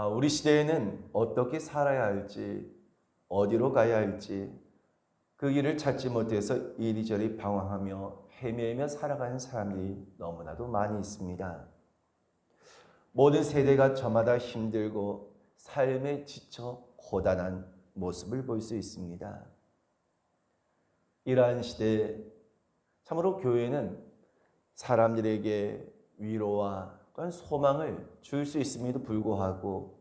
우리 시대에는 어떻게 살아야 할지, 어디로 가야 할지 그 길을 찾지 못해서 이리저리 방황하며 헤매며 살아가는 사람들이 너무나도 많이 있습니다. 모든 세대가 저마다 힘들고 삶에 지쳐 고단한 모습을 볼 수 있습니다. 이러한 시대에 참으로 교회는 사람들에게 위로와 또한 소망을 줄 수 있음에도 불구하고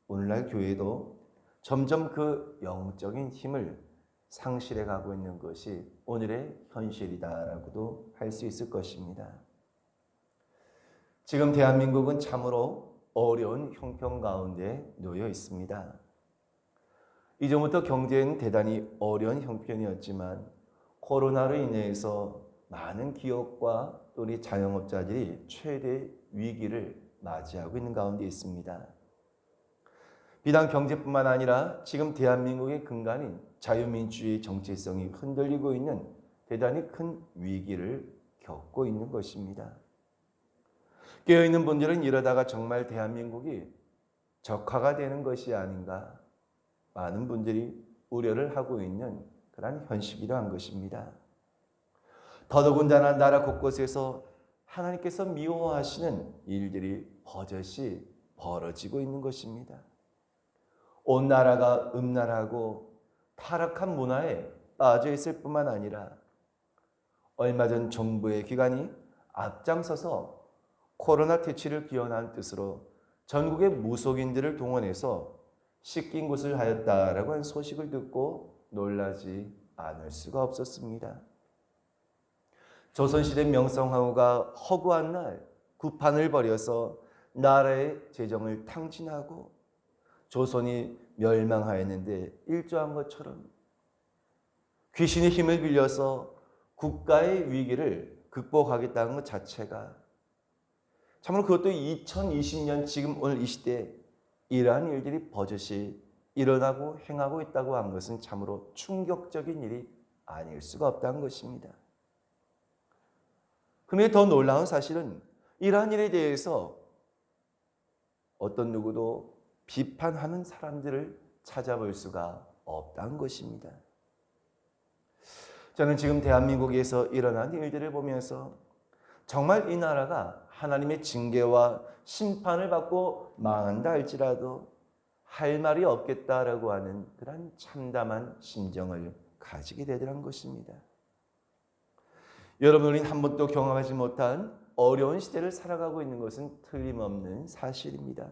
오늘날 교회도 점점 그 영적인 힘을 상실해 가고 있는 것이 오늘의 현실이다라고도 할 수 있을 것입니다. 지금 대한민국은 참으로 어려운 형편 가운데 놓여 있습니다. 이전부터 경제는 대단히 어려운 형편이었지만 코로나로 인해서 많은 기업과 또 우리 자영업자들이 최대 위기를 맞이하고 있는 가운데 있습니다. 비단 경제뿐만 아니라 지금 대한민국의 근간인 자유민주주의 정체성이 흔들리고 있는 대단히 큰 위기를 겪고 있는 것입니다. 깨어있는 분들은 이러다가 정말 대한민국이 적화가 되는 것이 아닌가 많은 분들이 우려를 하고 있는 그런 현실이라는 것입니다. 더더군다나 나라 곳곳에서 하나님께서 미워하시는 일들이 버젓이 벌어지고 있는 것입니다. 온 나라가 음란하고 타락한 문화에 빠져 있을 뿐만 아니라 얼마 전 정부의 기관이 앞장서서 코로나 퇴치를 기원한 뜻으로 전국의 무속인들을 동원해서 식긴굿을 하였다라고 한 소식을 듣고 놀라지 않을 수가 없었습니다. 조선시대 명성황후가 허구한 날 구판을 벌여서 나라의 재정을 탕진하고 조선이 멸망하였는데 일조한 것처럼 귀신의 힘을 빌려서 국가의 위기를 극복하겠다는 것 자체가 참으로 그것도 2020년 지금 오늘 이 시대에 이러한 일들이 버젓이 일어나고 행하고 있다고 한 것은 참으로 충격적인 일이 아닐 수가 없다는 것입니다. 그런데 더 놀라운 사실은 이러한 일에 대해서 어떤 누구도 비판하는 사람들을 찾아볼 수가 없다는 것입니다. 저는 지금 대한민국에서 일어난 일들을 보면서 정말 이 나라가 하나님의 징계와 심판을 받고 망한다 할지라도 할 말이 없겠다라고 하는 그런 참담한 심정을 가지게 되더란 것입니다. 여러분, 우리는 한 번도 경험하지 못한 어려운 시대를 살아가고 있는 것은 틀림없는 사실입니다.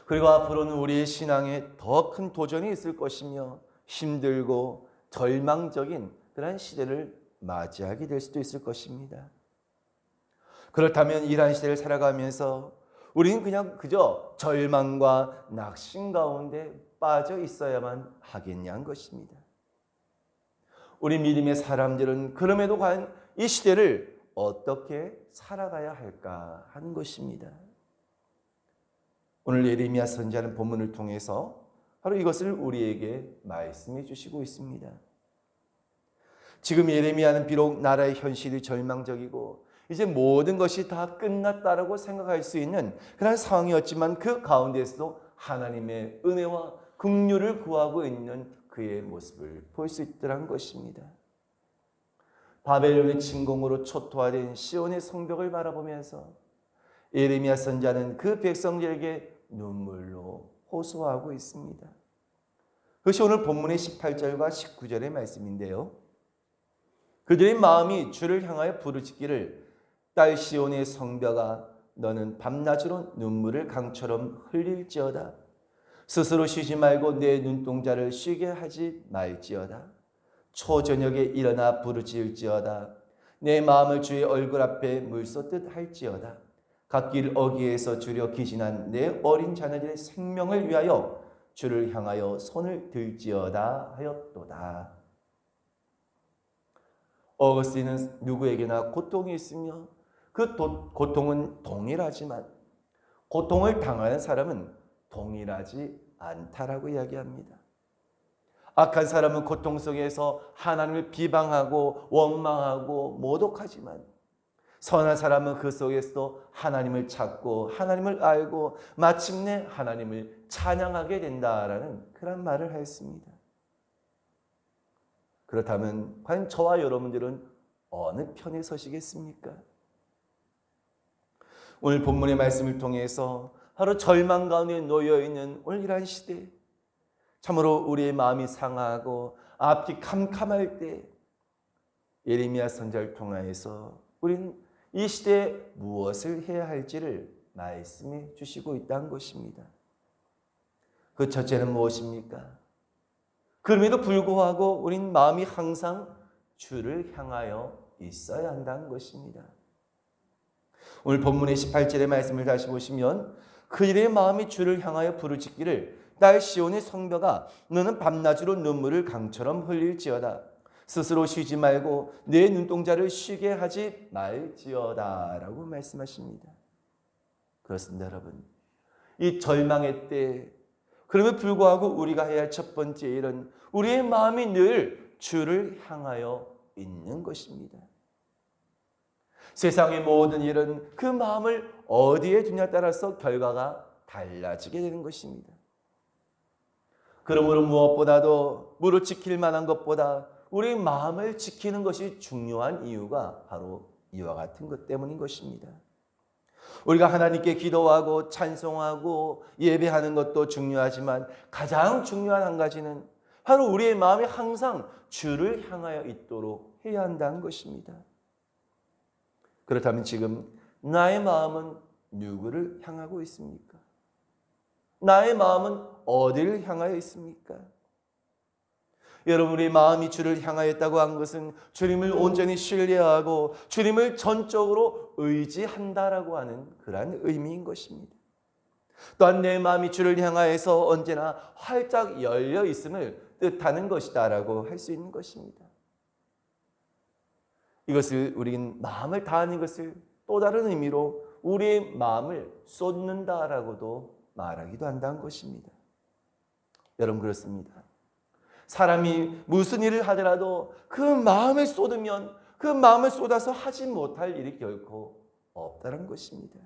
그리고 앞으로는 우리의 신앙에 더 큰 도전이 있을 것이며 힘들고 절망적인 그런 시대를 맞이하게 될 수도 있을 것입니다. 그렇다면 이러한 시대를 살아가면서 우리는 그저 절망과 낙심 가운데 빠져 있어야만 하겠냐는 것입니다. 우리 믿음의 사람들은 그럼에도 과연 이 시대를 어떻게 살아가야 할까 하는 것입니다. 오늘 예레미야 선지자는 본문을 통해서 바로 이것을 우리에게 말씀해 주시고 있습니다. 지금 예레미야는 비록 나라의 현실이 절망적이고 이제 모든 것이 다 끝났다라고 생각할 수 있는 그런 상황이었지만 그 가운데에서도 하나님의 은혜와 긍휼을 구하고 있는 그의 모습을 볼 수 있더란 것입니다. 바벨론의 침공으로 초토화된 시온의 성벽을 바라보면서 예레미야 선지자는 그 백성들에게 눈물로 호소하고 있습니다. 그것이 오늘 본문의 18절과 19절의 말씀인데요. 그들의 마음이 주를 향하여 부르짖기를 딸 시온의 성벽아 너는 밤낮으로 눈물을 강처럼 흘릴지어다. 스스로 쉬지 말고 내 눈동자를 쉬게 하지 말지어다. 초저녁에 일어나 부르짖을지어다. 내 마음을 주의 얼굴 앞에 물쏟듯 할지어다. 갓길 어귀에서 주려 기진한 내 어린 자녀들의 생명을 위하여 주를 향하여 손을 들지어다 하였도다. 어거스틴은 누구에게나 고통이 있으며 그 고통은 동일하지만 고통을 당하는 사람은 동일하지 않다라고 이야기합니다. 악한 사람은 고통 속에서 하나님을 비방하고 원망하고 모독하지만 선한 사람은 그 속에서도 하나님을 찾고 하나님을 알고 마침내 하나님을 찬양하게 된다라는 그런 말을 하였습니다. 그렇다면 과연 저와 여러분들은 어느 편에 서시겠습니까? 오늘 본문의 말씀을 통해서 바로 절망 가운데 놓여있는 오늘 이러한 시대, 참으로 우리의 마음이 상하고 앞이 캄캄할 때 예레미야 선지자를 통하여서 우리는 이 시대에 무엇을 해야 할지를 말씀해 주시고 있다는 것입니다. 그 첫째는 무엇입니까? 그럼에도 불구하고 우린 마음이 항상 주를 향하여 있어야 한다는 것입니다. 오늘 본문의 18절의 말씀을 다시 보시면 그들의 마음이 주를 향하여 부르짖기를 딸 시온의 성벽아 너는 밤낮으로 눈물을 강처럼 흘릴지어다. 스스로 쉬지 말고 내 눈동자를 쉬게 하지 말지어다 라고 말씀하십니다. 그렇습니다, 여러분. 이 절망의 때 그럼에도 불구하고 우리가 해야 할 첫 번째 일은 우리의 마음이 늘 주를 향하여 있는 것입니다. 세상의 모든 일은 그 마음을 어디에 두냐에 따라서 결과가 달라지게 되는 것입니다. 그러므로 무엇보다도 무릇 지킬 만한 것보다 우리 마음을 지키는 것이 중요한 이유가 바로 이와 같은 것 때문인 것입니다. 우리가 하나님께 기도하고 찬송하고 예배하는 것도 중요하지만 가장 중요한 한 가지는 바로 우리의 마음이 항상 주를 향하여 있도록 해야 한다는 것입니다. 그렇다면 지금 나의 마음은 누구를 향하고 있습니까? 나의 마음은 어디를 향하여 있습니까? 여러분의 마음이 주를 향하였다고 한 것은 주님을 온전히 신뢰하고 주님을 전적으로 의지한다라고 하는 그러한 의미인 것입니다. 또한 내 마음이 주를 향하여서 언제나 활짝 열려 있음을 뜻하는 것이다라고 할 수 있는 것입니다. 이것을 우리는 마음을 다하는 것을 또 다른 의미로 우리의 마음을 쏟는다라고도 말하기도 한다는 것입니다. 여러분 그렇습니다. 사람이 무슨 일을 하더라도 그 마음을 쏟으면 그 마음을 쏟아서 하지 못할 일이 결코 없다는 것입니다.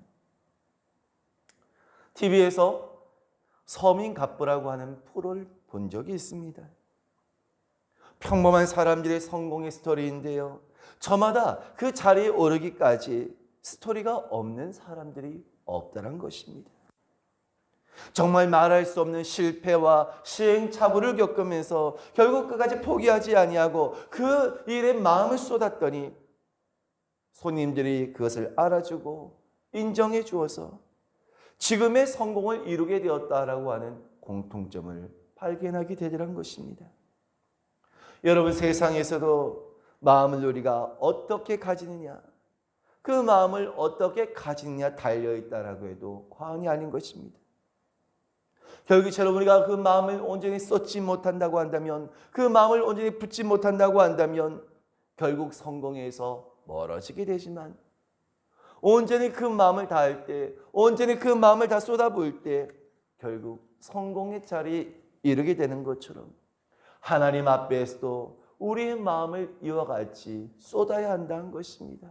TV에서 서민갑부라고 하는 프로를 본 적이 있습니다. 평범한 사람들의 성공의 스토리인데요. 저마다 그 자리에 오르기까지 스토리가 없는 사람들이 없다는 것입니다. 정말 말할 수 없는 실패와 시행착오를 겪으면서 결국 끝까지 포기하지 아니하고 그 일에 마음을 쏟았더니 손님들이 그것을 알아주고 인정해 주어서 지금의 성공을 이루게 되었다라고 하는 공통점을 발견하게 되더란 것입니다. 여러분 세상에서도 마음을 우리가 어떻게 가지느냐 그 마음을 어떻게 가지느냐 달려있다라고 해도 과언이 아닌 것입니다. 결국처럼 우리가 그 마음을 온전히 쏟지 못한다고 한다면 그 마음을 온전히 붓지 못한다고 한다면 결국 성공에서 멀어지게 되지만 온전히 그 마음을 다할 때 온전히 그 마음을 다 쏟아부을 때 결국 성공의 자리에 이르게 되는 것처럼 하나님 앞에서도 우리의 마음을 이와 같이 쏟아야 한다는 것입니다.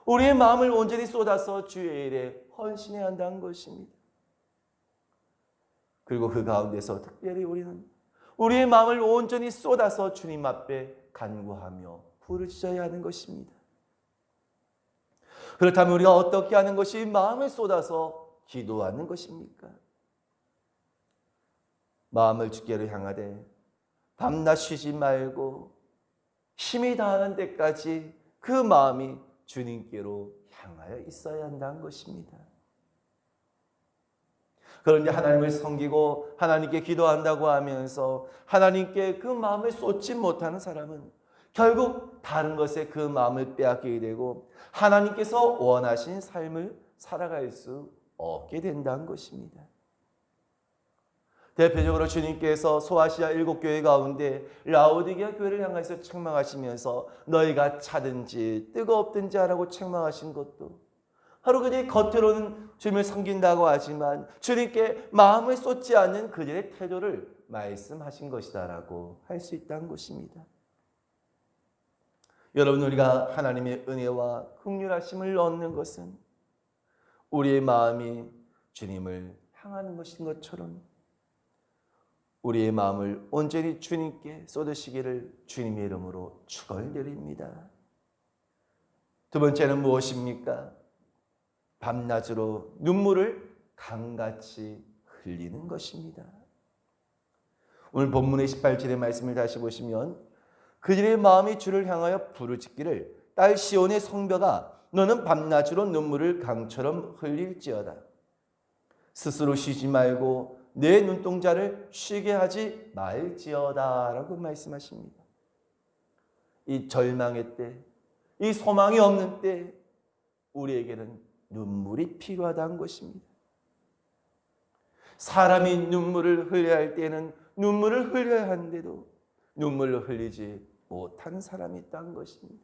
우리의 마음을 온전히 쏟아서 주의 일에 헌신해야 한다는 것입니다. 그리고 그 가운데서 특별히 우리는 우리의 마음을 온전히 쏟아서 주님 앞에 간구하며 부르짖어야 하는 것입니다. 그렇다면 우리가 어떻게 하는 것이 마음을 쏟아서 기도하는 것입니까? 마음을 주께로 향하되 밤낮 쉬지 말고 힘이 다하는 데까지 그 마음이 주님께로 향하여 있어야 한다는 것입니다. 그런데 하나님을 섬기고 하나님께 기도한다고 하면서 하나님께 그 마음을 쏟지 못하는 사람은 결국 다른 것에 그 마음을 빼앗기게 되고 하나님께서 원하신 삶을 살아갈 수 없게 된다는 것입니다. 대표적으로 주님께서 소아시아 7교회 가운데 라오디게아 교회를 향해서 책망하시면서 너희가 차든지 뜨겁든지 하라고 책망하신 것도 바로 그들이 겉으로는 주님을 섬긴다고 하지만 주님께 마음을 쏟지 않는 그들의 태도를 말씀하신 것이다라고 할 수 있다는 것입니다. 여러분, 우리가 하나님의 은혜와 긍휼하심을 얻는 것은 우리의 마음이 주님을 향하는 것인 것처럼 우리의 마음을 온전히 주님께 쏟으시기를 주님의 이름으로 축원드립니다. 두 번째는 무엇입니까? 밤낮으로 눈물을 강같이 흘리는 것입니다. 오늘 본문의 18절의 말씀을 다시 보시면 그들의 마음이 주를 향하여 부르짖기를 딸 시온의 성벽아 너는 밤낮으로 눈물을 강처럼 흘릴지어다. 스스로 쉬지 말고 내 눈동자를 쉬게 하지 말지어다 라고 말씀하십니다. 이 절망의 때, 이 소망이 없는 때 우리에게는 눈물이 필요하다는 것입니다. 사람이 눈물을 흘려야 할 때에는 눈물을 흘려야 하는데도 눈물을 흘리지 못하는 사람이 있다는 것입니다.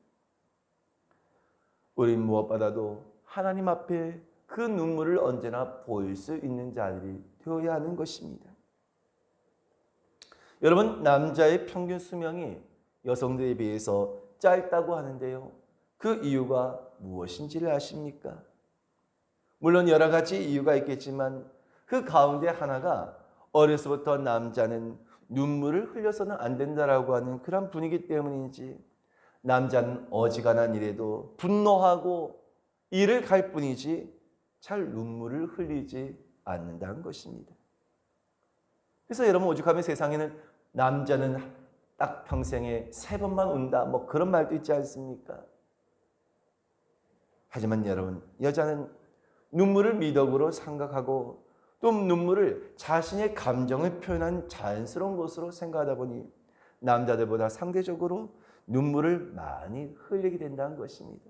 우린 무엇보다도 하나님 앞에 그 눈물을 언제나 보일 수 있는 자들이 되어야 하는 것입니다. 여러분, 남자의 평균 수명이 여성들에 비해서 짧다고 하는데요. 그 이유가 무엇인지를 아십니까? 물론 여러 가지 이유가 있겠지만 그 가운데 하나가 어려서부터 남자는 눈물을 흘려서는 안 된다라고 하는 그런 분위기 때문인지 남자는 어지간한 일에도 분노하고 일을 갈 뿐이지 잘 눈물을 흘리지 않는다는 것입니다. 그래서 여러분, 오죽하면 세상에는 남자는 딱 평생에 3번만 운다 뭐 그런 말도 있지 않습니까? 하지만 여러분, 여자는 눈물을 미덕으로 생각하고 또 눈물을 자신의 감정을 표현한 자연스러운 것으로 생각하다 보니 남자들보다 상대적으로 눈물을 많이 흘리게 된다는 것입니다.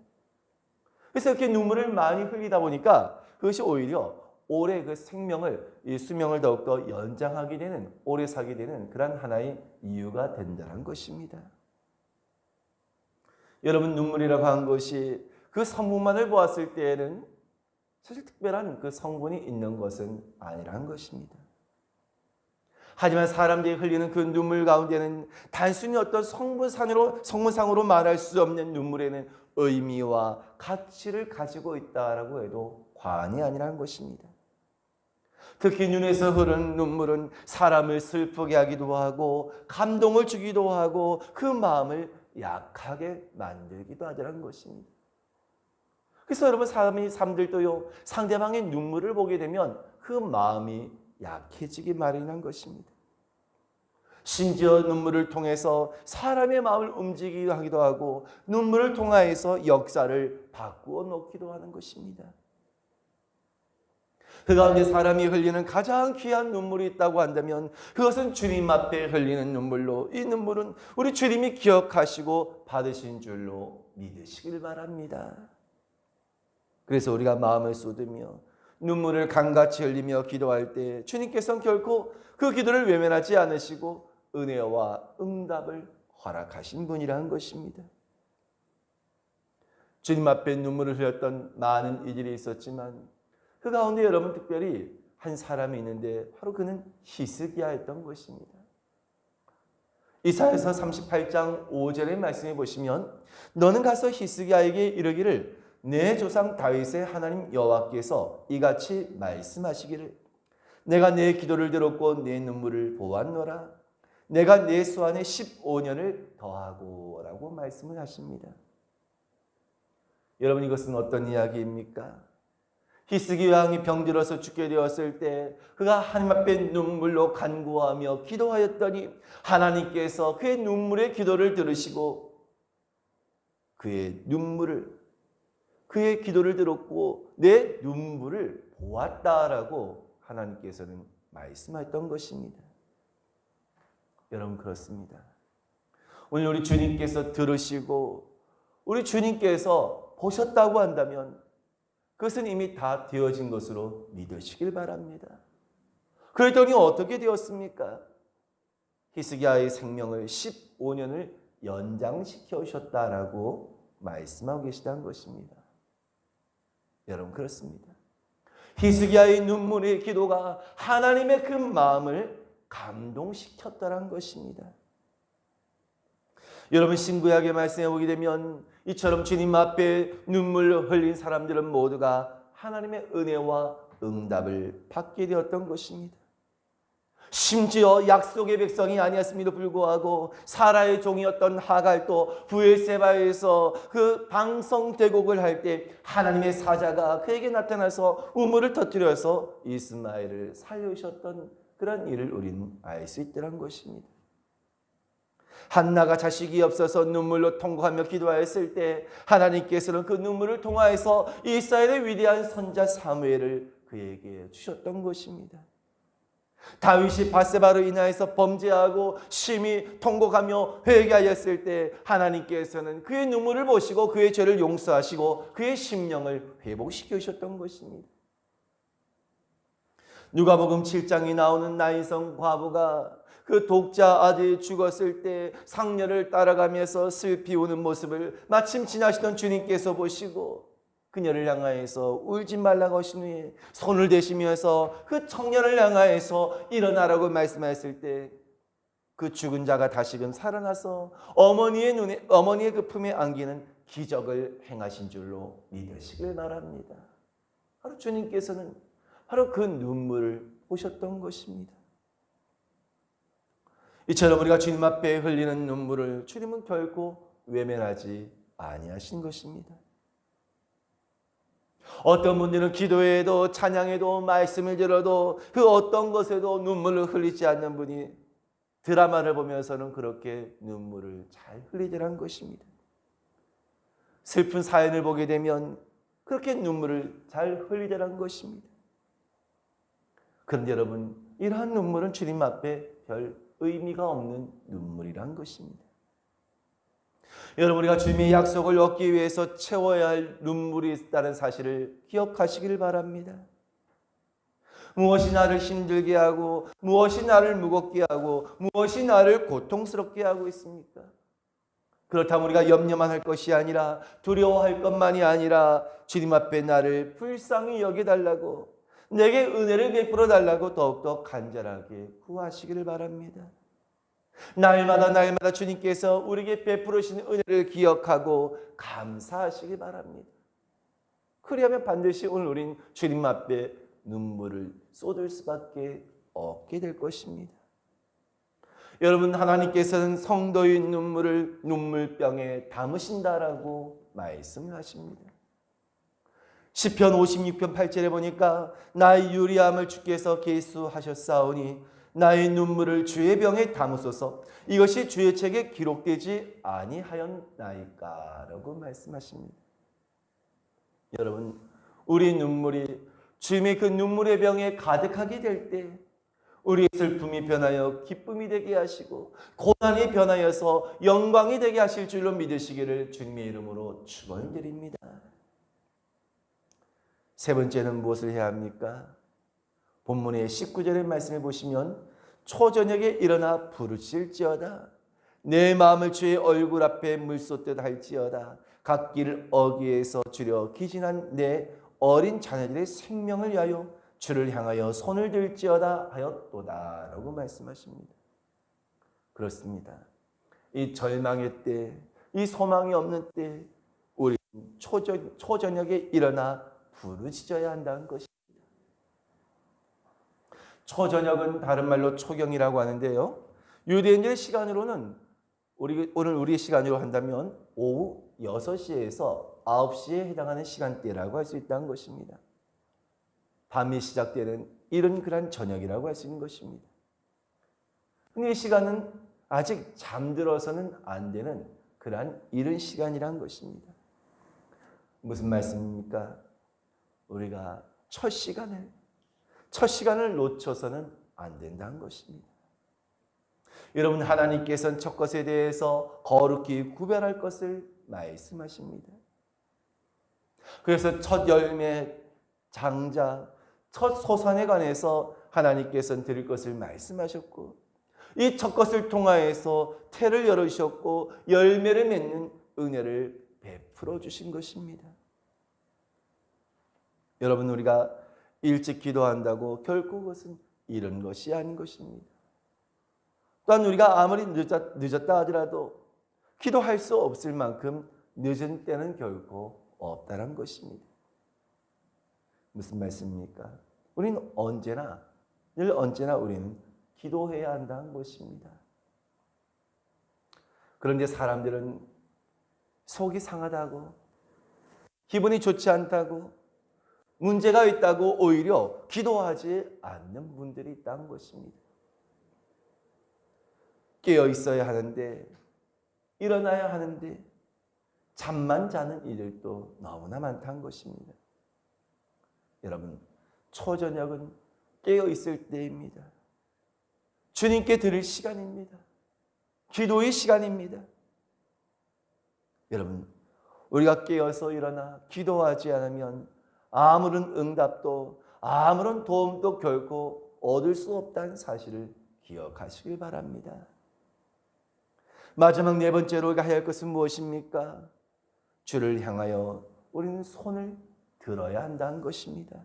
그래서 이렇게 눈물을 많이 흘리다 보니까 그것이 오히려 오래 그 생명을, 이 수명을 더욱더 연장하게 되는, 오래 살게 되는 그런 하나의 이유가 된다는 것입니다. 여러분, 눈물이라고 하는 것이 그 성분만을 보았을 때에는 사실 특별한 그 성분이 있는 것은 아니라는 것입니다. 하지만 사람들이 흘리는 그 눈물 가운데는 단순히 어떤 성분상으로 말할 수 없는 눈물에는 의미와 가치를 가지고 있다라고 해도 과언이 아니라는 것입니다. 특히 눈에서 흐르는 눈물은 사람을 슬프게 하기도 하고 감동을 주기도 하고 그 마음을 약하게 만들기도 하더라는 것입니다. 그래서 여러분, 사람들도요, 상대방의 눈물을 보게 되면 그 마음이 약해지기 마련인 것입니다. 심지어 눈물을 통해서 사람의 마음을 움직이기도 하기도 하고 눈물을 통하여서 역사를 바꾸어 놓기도 하는 것입니다. 그 가운데 사람이 흘리는 가장 귀한 눈물이 있다고 한다면 그것은 주님 앞에 흘리는 눈물로, 이 눈물은 우리 주님이 기억하시고 받으신 줄로 믿으시길 바랍니다. 그래서 우리가 마음을 쏟으며 눈물을 강같이 흘리며 기도할 때 주님께서는 결코 그 기도를 외면하지 않으시고 은혜와 응답을 허락하신 분이라는 것입니다. 주님 앞에 눈물을 흘렸던 많은 이들이 있었지만 그 가운데 여러분, 특별히 한 사람이 있는데 바로 그는 히스기야였던 것입니다. 이사야서 38장 5절의 말씀에 보시면 너는 가서 히스기야에게 이르기를 내 조상 다윗의 하나님 여호와께서 이같이 말씀하시기를 내가 내 기도를 들었고 내 눈물을 보았노라. 내가 내 수안에 15년을 더하고 라고 말씀을 하십니다. 여러분, 이것은 어떤 이야기입니까? 히스기야 왕이 병들어서 죽게 되었을 때 그가 하나님 앞에 눈물로 간구하며 기도하였더니 하나님께서 그의 눈물의 기도를 들으시고 그의 기도를 들었고 내 눈물을 보았다라고 하나님께서는 말씀하셨던 것입니다. 여러분, 그렇습니다. 오늘 우리 주님께서 들으시고 우리 주님께서 보셨다고 한다면 그것은 이미 다 되어진 것으로 믿으시길 바랍니다. 그랬더니 어떻게 되었습니까? 히스기야의 생명을 15년을 연장시켜 오셨다라고 말씀하고 계시다는 것입니다. 여러분, 그렇습니다. 히스기야의 눈물의 기도가 하나님의 그 마음을 감동시켰다는 것입니다. 여러분 신구약의 말씀에 보게 되면 이처럼 주님 앞에 눈물을 흘린 사람들은 모두가 하나님의 은혜와 응답을 받게 되었던 것입니다. 심지어 약속의 백성이 아니었음에도 불구하고 사라의 종이었던 하갈도 브엘세바에서 그 방성대곡을 할 때 하나님의 사자가 그에게 나타나서 우물을 터뜨려서 이스마엘을 살려주셨던 그런 일을 우리는 알 수 있다는 것입니다. 한나가 자식이 없어서 눈물로 통곡하며 기도하였을 때 하나님께서는 그 눈물을 통하여서 이스라엘의 위대한 선자 사무엘을 그에게 주셨던 것입니다. 다윗이 밧세바로 인하여서 범죄하고 심히 통곡하며 회개하였을 때 하나님께서는 그의 눈물을 보시고 그의 죄를 용서하시고 그의 심령을 회복시켜 주셨던 것입니다. 누가복음 7장에 나오는 나인성 과부가 그 독자 아들이 죽었을 때 상녀를 따라가면서 슬피 우는 모습을 마침 지나시던 주님께서 보시고 그녀를 향하여서 울지 말라고 하신 후에 손을 대시면서 그 청년을 향하여서 일어나라고 말씀하셨을 때 그 죽은 자가 다시금 살아나서 어머니의 그 품에 안기는 기적을 행하신 줄로 믿으시길 바랍니다. 바로 주님께서는 바로 그 눈물을 보셨던 것입니다. 이처럼 우리가 주님 앞에 흘리는 눈물을 주님은 결코 외면하지 아니하신 것입니다. 어떤 분들은 기도에도 찬양에도 말씀을 들어도 그 어떤 것에도 눈물을 흘리지 않는 분이 드라마를 보면서는 그렇게 눈물을 잘 흘리더란 것입니다. 슬픈 사연을 보게 되면 그렇게 눈물을 잘 흘리더란 것입니다. 그런데 여러분, 이러한 눈물은 주님 앞에 별 의미가 없는 눈물이란 것입니다. 여러분, 우리가 주님의 약속을 얻기 위해서 채워야 할 눈물이 있다는 사실을 기억하시길 바랍니다. 무엇이 나를 힘들게 하고 무엇이 나를 무겁게 하고 무엇이 나를 고통스럽게 하고 있습니까? 그렇다면 우리가 염려만 할 것이 아니라 두려워할 것만이 아니라 주님 앞에 나를 불쌍히 여겨달라고 내게 은혜를 베풀어 달라고 더욱더 간절하게 구하시기를 바랍니다. 날마다 주님께서 우리에게 베풀으신 은혜를 기억하고 감사하시기 바랍니다. 그리하면 반드시 오늘 우린 주님 앞에 눈물을 쏟을 수밖에 없게 될 것입니다. 여러분, 하나님께서는 성도의 눈물을 눈물병에 담으신다라고 말씀하십니다. 시편 56편 8절에 보니까 나의 유리함을 주께서 계수하셨사오니 나의 눈물을 주의 병에 담으소서 이것이 주의 책에 기록되지 아니하였나이까라고 말씀하십니다. 여러분, 우리 눈물이 주님의 그 눈물의 병에 가득하게 될 때 우리의 슬픔이 변하여 기쁨이 되게 하시고 고난이 변하여서 영광이 되게 하실 줄로 믿으시기를 주님의 이름으로 축원드립니다. 세 번째는 무엇을 해야 합니까? 본문의 19절의 말씀을 보시면 초저녁에 일어나 부르실지어다 내 마음을 주의 얼굴 앞에 물쏟듯 할지어다 갓길을 어귀에서 줄여 기진한 내 어린 자녀들의 생명을 위하여 주를 향하여 손을 들지어다 하였도다 라고 말씀하십니다. 그렇습니다. 이 절망의 때, 이 소망이 없는 때 우리 초저녁에 일어나 부르짖어야 한다는 것입니다. 초저녁은 다른 말로 초경이라고 하는데요. 유대인들의 시간으로는 오늘 우리의 시간으로 한다면 오후 6시에서 9시에 해당하는 시간대라고 할 수 있다는 것입니다. 밤이 시작되는 이런 그런 저녁이라고 할 수 있는 것입니다. 근데 이 시간은 아직 잠들어서는 안 되는 그러한 이른 시간이란 것입니다. 무슨 말씀입니까? 우리가 첫 시간을 놓쳐서는 안 된다는 것입니다. 여러분, 하나님께서는 첫 것에 대해서 거룩히 구별할 것을 말씀하십니다. 그래서 첫 열매, 장자, 첫 소산에 관해서 하나님께서는 드릴 것을 말씀하셨고 이 첫 것을 통하여서 태를 열어주셨고 열매를 맺는 은혜를 베풀어 주신 것입니다. 여러분, 우리가 일찍 기도한다고 결코 그것은 이런 것이 아닌 것입니다. 또한 우리가 아무리 늦었다 하더라도 기도할 수 없을 만큼 늦은 때는 결코 없다는 것입니다. 무슨 말씀입니까? 우리는 늘 언제나 우리는 기도해야 한다는 것입니다. 그런데 사람들은 속이 상하다고, 기분이 좋지 않다고, 문제가 있다고 오히려 기도하지 않는 분들이 있다는 것입니다. 깨어 있어야 하는데, 일어나야 하는데 잠만 자는 이들도 너무나 많다는 것입니다. 여러분, 초저녁은 깨어 있을 때입니다. 주님께 드릴 시간입니다. 기도의 시간입니다. 여러분, 우리가 깨어서 일어나 기도하지 않으면 아무런 응답도 아무런 도움도 결코 얻을 수 없다는 사실을 기억하시길 바랍니다. 마지막 네 번째로 우리가 해야 할 것은 무엇입니까? 주를 향하여 우리는 손을 들어야 한다는 것입니다.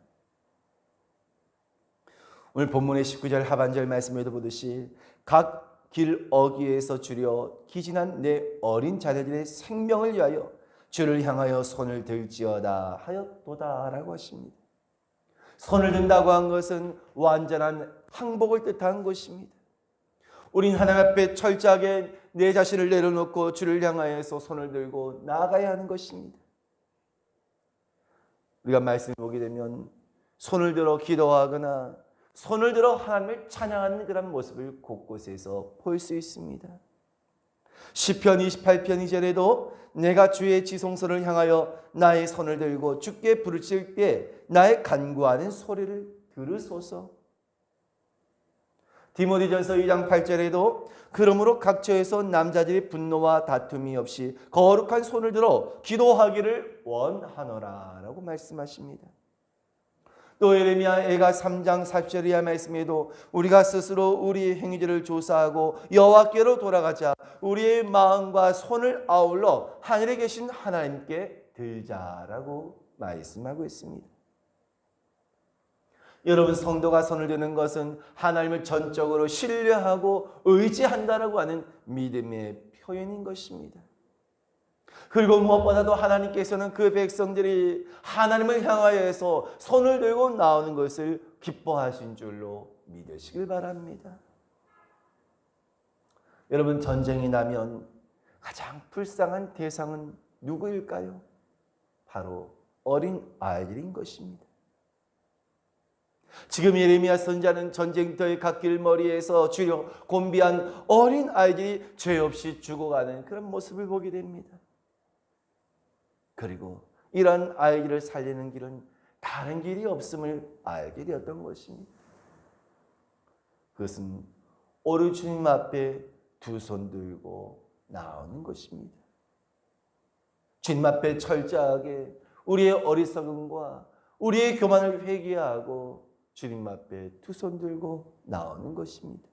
오늘 본문의 19절 하반절 말씀에도 보듯이 각 길 어귀에서 주려 기진한 내 어린 자녀들의 생명을 위하여 주를 향하여 손을 들지어다 하였도다라고 하십니다. 손을 든다고 한 것은 완전한 항복을 뜻하는 것입니다. 우린 하나님 앞에 철저하게 내 자신을 내려놓고 주를 향하여서 손을 들고 나아가야 하는 것입니다. 우리가 말씀을 보게 되면 손을 들어 기도하거나 손을 들어 하나님을 찬양하는 그런 모습을 곳곳에서 볼 수 있습니다. 시편 28편 2절에도 내가 주의 지성소를 향하여 나의 손을 들고 주께 부르실 때 나의 간구하는 소리를 들으소서. 디모데전서 2장 8절에도 그러므로 각처에서 남자들이 분노와 다툼이 없이 거룩한 손을 들어 기도하기를 원하노라 라고 말씀하십니다. 또 예레미야가 3장 40절이야 말씀에도 우리가 스스로 우리의 행위들을 조사하고 여호와께로 돌아가자 우리의 마음과 손을 아울러 하늘에 계신 하나님께 들자라고 말씀하고 있습니다. 여러분, 성도가 손을 드는 것은 하나님을 전적으로 신뢰하고 의지한다라고 하는 믿음의 표현인 것입니다. 그리고 무엇보다도 하나님께서는 그 백성들이 하나님을 향하여서 손을 들고 나오는 것을 기뻐하신 줄로 믿으시길 바랍니다. 여러분, 전쟁이 나면 가장 불쌍한 대상은 누구일까요? 바로 어린 아이들인 것입니다. 지금 예레미야 선지자는 전쟁터의 갓길 머리에서 주려 곤비한 어린 아이들이 죄 없이 죽어가는 그런 모습을 보게 됩니다. 그리고 이런 아이들을 살리는 길은 다른 길이 없음을 알게 되었던 것입니다. 그것은 오늘 주님 앞에 두 손 들고 나오는 것입니다. 주님 앞에 철저하게 우리의 어리석음과 우리의 교만을 회개하고 주님 앞에 두 손 들고 나오는 것입니다.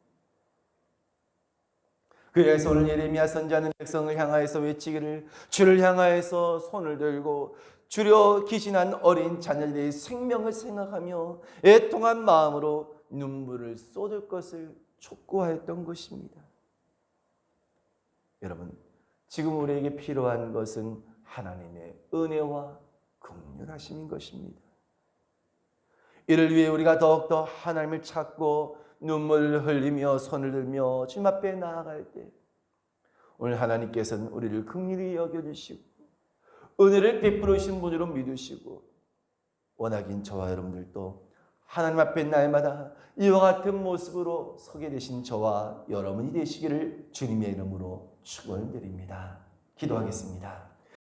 그래서 오늘 예레미야 선지자는 백성을 향하여서 외치기를 주를 향하여서 손을 들고 주려 기신한 어린 자녀들의 생명을 생각하며 애통한 마음으로 눈물을 쏟을 것을 촉구하였던 것입니다. 여러분, 지금 우리에게 필요한 것은 하나님의 은혜와 긍휼하심인 것입니다. 이를 위해 우리가 더욱더 하나님을 찾고 눈물을 흘리며 손을 들며 주님 앞에 나아갈 때 오늘 하나님께서는 우리를 긍휼히 여겨주시고 은혜를 베풀으신 분으로 믿으시고 원하긴 저와 여러분들도 하나님 앞에 날마다 이와 같은 모습으로 서게 되신 저와 여러분이 되시기를 주님의 이름으로 축원드립니다. 기도하겠습니다.